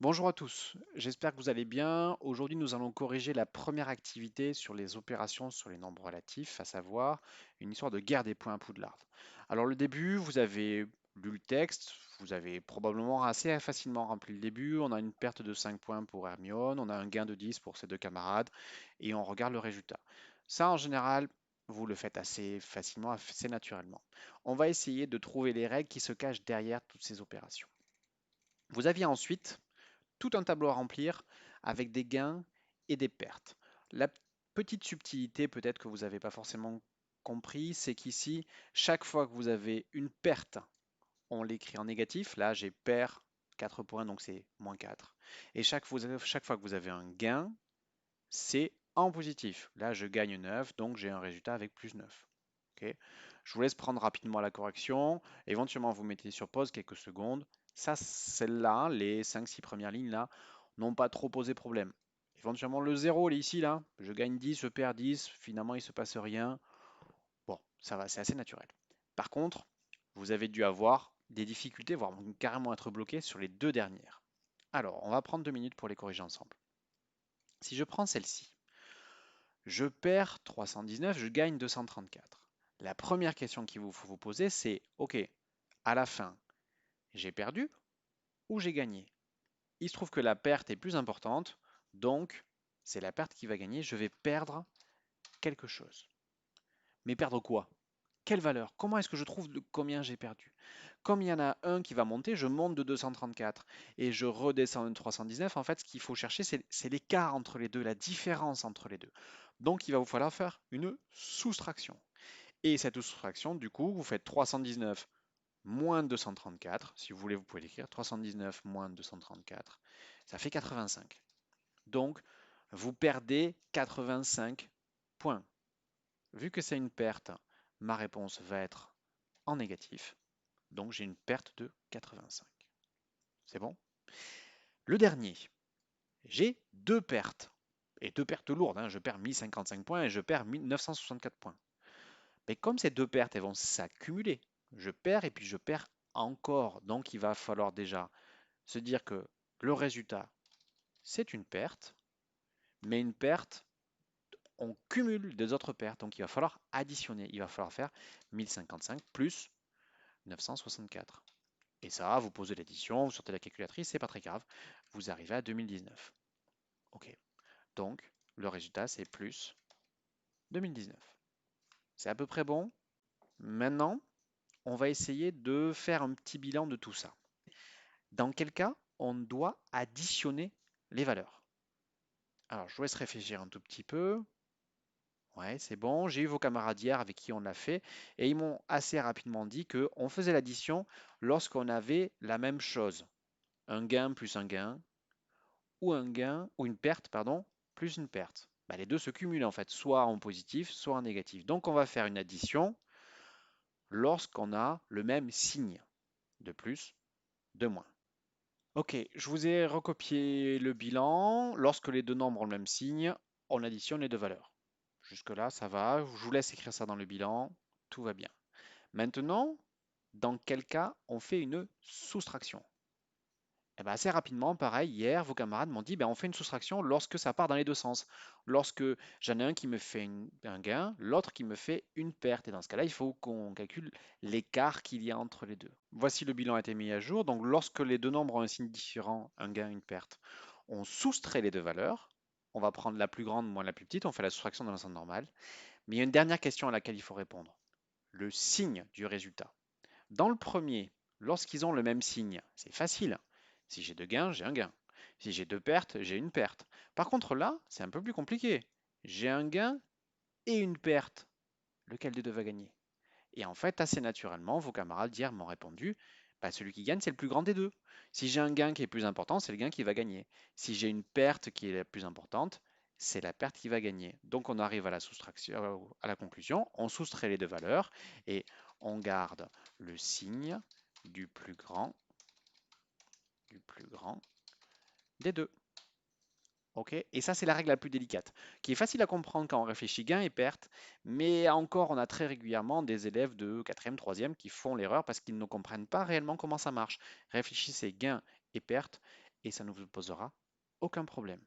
Bonjour à tous, j'espère que vous allez bien. Aujourd'hui, nous allons corriger la première activité sur les opérations sur les nombres relatifs, à savoir une histoire de guerre des points à Poudlard. Alors le début, vous avez lu le texte, vous avez probablement assez facilement rempli le début. On a une perte de 5 points pour Hermione, on a un gain de 10 pour ses deux camarades, et on regarde le résultat. Ça, en général, vous le faites assez facilement, assez naturellement. On va essayer de trouver les règles qui se cachent derrière toutes ces opérations. Vous aviez ensuite tout un tableau à remplir avec des gains et des pertes. La petite subtilité peut-être que vous n'avez pas forcément compris, c'est qu'ici, chaque fois que vous avez une perte, on l'écrit en négatif. Là, j'ai perds 4 points, donc c'est moins 4. Et chaque fois que vous avez un gain, c'est en positif. Là, je gagne 9, donc j'ai un résultat avec plus 9. Ok. Je vous laisse prendre rapidement la correction. Éventuellement, vous mettez sur pause quelques secondes. Ça, celle-là, les 5-6 premières lignes là, n'ont pas trop posé problème. Éventuellement, le 0, ici, là, je gagne 10, je perds 10, finalement, il ne se passe rien. Bon, ça va, c'est assez naturel. Par contre, vous avez dû avoir des difficultés, voire carrément être bloqué sur les deux dernières. Alors, on va prendre 2 minutes pour les corriger ensemble. Si je prends celle-ci, je perds 319, je gagne 234. La première question qu'il faut vous poser, c'est, OK, à la fin, j'ai perdu ou j'ai gagné? Il se trouve que la perte est plus importante, donc c'est la perte qui va gagner. Je vais perdre quelque chose. Mais perdre quoi? Quelle valeur? Comment est-ce que je trouve combien j'ai perdu? Comme il y en a un qui va monter, je monte de 234 et je redescends de 319. En fait, ce qu'il faut chercher, c'est l'écart entre les deux, la différence entre les deux. Donc, il va vous falloir faire une soustraction. Et cette soustraction, du coup, vous faites 319 moins 234. Si vous voulez, vous pouvez l'écrire. 319 moins 234, ça fait 85. Donc, vous perdez 85 points. Vu que c'est une perte, ma réponse va être en négatif. Donc, j'ai une perte de 85. C'est bon? Le dernier, j'ai deux pertes. Et deux pertes lourdes, hein. Je perds 1055 points et je perds 1964 points. Mais comme ces deux pertes, elles vont s'accumuler, je perds et puis je perds encore. Donc il va falloir déjà se dire que le résultat, c'est une perte, mais une perte, on cumule des autres pertes. Donc il va falloir additionner. Il va falloir faire 1055 plus 964. Et ça, vous posez l'addition, vous sortez la calculatrice, c'est pas très grave. Vous arrivez à 2019. OK. Donc le résultat, c'est plus 2019. C'est à peu près bon. Maintenant, on va essayer de faire un petit bilan de tout ça. Dans quel cas on doit additionner les valeurs? Alors, je vous laisse réfléchir un tout petit peu. Ouais, c'est bon. J'ai eu vos camarades hier avec qui on l'a fait et ils m'ont assez rapidement dit qu'on faisait l'addition lorsqu'on avait la même chose. Un gain plus un gain ou un gain ou une perte, pardon, plus une perte. Bah, les deux se cumulent en fait, soit en positif, soit en négatif. Donc, on va faire une addition lorsqu'on a le même signe de plus, de moins. Ok, je vous ai recopié le bilan. Lorsque les deux nombres ont le même signe, on additionne les deux valeurs. Jusque-là, ça va. Je vous laisse écrire ça dans le bilan. Tout va bien. Maintenant, dans quel cas on fait une soustraction? Eh ben, assez rapidement, pareil, hier, vos camarades m'ont dit, ben, on fait une soustraction lorsque ça part dans les deux sens. Lorsque j'en ai un qui me fait un gain, l'autre qui me fait une perte. Et dans ce cas-là, il faut qu'on calcule l'écart qu'il y a entre les deux. Voici le bilan a été mis à jour. Donc, lorsque les deux nombres ont un signe différent, un gain, une perte, on soustrait les deux valeurs. On va prendre la plus grande moins la plus petite. On fait la soustraction dans l'ensemble normal. Mais il y a une dernière question à laquelle il faut répondre. Le signe du résultat. Dans le premier, lorsqu'ils ont le même signe, c'est facile. Si j'ai deux gains, j'ai un gain. Si j'ai deux pertes, j'ai une perte. Par contre là, c'est un peu plus compliqué. J'ai un gain et une perte. Lequel des deux va gagner? Et en fait, assez naturellement, vos camarades d'hier m'ont répondu, bah, celui qui gagne, c'est le plus grand des deux. Si j'ai un gain qui est plus important, c'est le gain qui va gagner. Si j'ai une perte qui est la plus importante, c'est la perte qui va gagner. Donc on arrive à la soustraction, à la conclusion, on soustrait les deux valeurs et on garde le signe du plus grand, du plus grand des deux. Ok, et ça, c'est la règle la plus délicate, qui est facile à comprendre quand on réfléchit gain et perte, mais encore, on a très régulièrement des élèves de 4e, 3e qui font l'erreur parce qu'ils ne comprennent pas réellement comment ça marche. Réfléchissez gain et perte, et ça ne vous posera aucun problème.